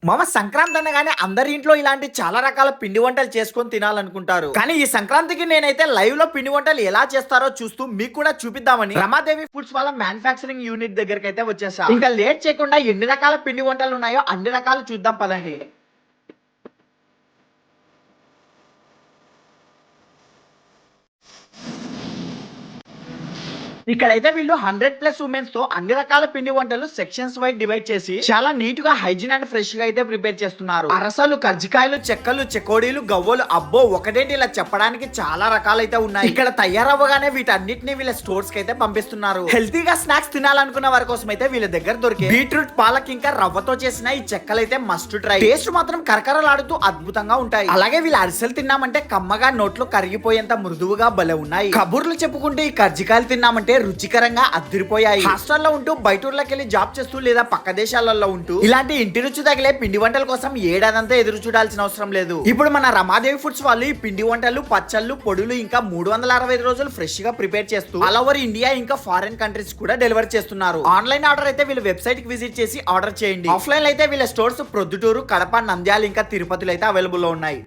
మామ సంక్రాంతి అనగానే అందరి ఇంట్లో ఇలాంటి చాలా రకాల పిండి వంటలు చేసుకొని తినాలనుకుంటారు. కానీ ఈ సంక్రాంతికి నేనైతే లైవ్ లో పిండి వంటలు ఎలా చేస్తారో చూస్తూ మీకు కూడా చూపిద్దామని రమాదేవి ఫుడ్స్ వాళ్ళ మ్యానుఫాక్చరింగ్ యూనిట్ దగ్గరికి అయితే వచ్చేసా. ఇంకా లేట్ చేయకుండా ఎన్ని రకాల పిండి వంటలు ఉన్నాయో అన్ని రకాలు చూద్దాం పదండి. ఇక్కడైతే వీళ్ళు 100+ ఉమెన్స్ తో అన్ని రకాల పిండి వంటలు సెక్షన్స్ వైడ్ డివైడ్ చేసి చాలా నీట్ గా హైజీన్ అండ్ ఫ్రెష్ గా అయితే ప్రిపేర్ చేస్తున్నారు. అరసలు, కజ్జికాయలు, చెక్కలు, చెకోడీలు, గవ్వలు, అబ్బో ఒకటేంటి ఇలా చెప్పడానికి చాలా రకాలైతే ఉన్నాయి. ఇక్కడ తయారవ్వగానే వీటన్నిటిని వీళ్ళ స్టోర్స్ కి అయితే పంపిస్తున్నారు. హెల్తీగా స్నాక్స్ తినాలనుకున్న వారి కోసం అయితే వీళ్ళ దగ్గర దొరికే బీట్రూట్, పాలక్ ఇంకా రవ్వతో చేసిన ఈ చెక్కలు అయితే మస్ట్ ట్రై. టేస్ట్ మాత్రం కరకరలాడుతూ అద్భుతంగా ఉంటాయి. అలాగే వీళ్ళ అరిసెలు తిన్నామంటే కమ్మగా నోట్లో కరిగిపోయేంత మృదువుగా భలే ఉన్నాయి. కబుర్లు చెప్పుకుంటే ఈ కజ్జికాయలు తిన్నామంటే రుచికరంగా అద్దరిపోయాయి. హాస్టల్లో ఉంటూ బయటూర్లోకి వెళ్ళి జాబ్ చేస్తూ లేదా పక్క దేశాలలో ఉంటూ ఇలాంటి ఇంటి రుచి తగిలే పిండి వంటల కోసం ఏడాదంతా ఎదురు చూడాల్సిన అవసరం లేదు. ఇప్పుడు మన రమాదేవి ఫుడ్స్ వాళ్ళు ఈ పిండి వంటలు, పచ్చళ్ళు, పొడులు ఇంకా 365 రోజులు ఫ్రెష్ గా ప్రిపేర్ చేస్తూ ఆల్ ఓవర్ ఇండియా ఇంకా ఫారెన్ కంట్రీస్ కూడా డెలివర్ చేస్తున్నారు. ఆన్లైన్ ఆర్డర్ అయితే వీళ్ళ వెబ్సైట్ కి విజిట్ చేసి ఆర్డర్ చేయండి. ఆఫ్లైన్ అయితే వీళ్ళ స్టోర్స్ ప్రొద్దుటూరు, కడప, నంద్యాల ఇంకా తిరుపతిలో అయితే అవైలబుల్ లో ఉన్నాయి.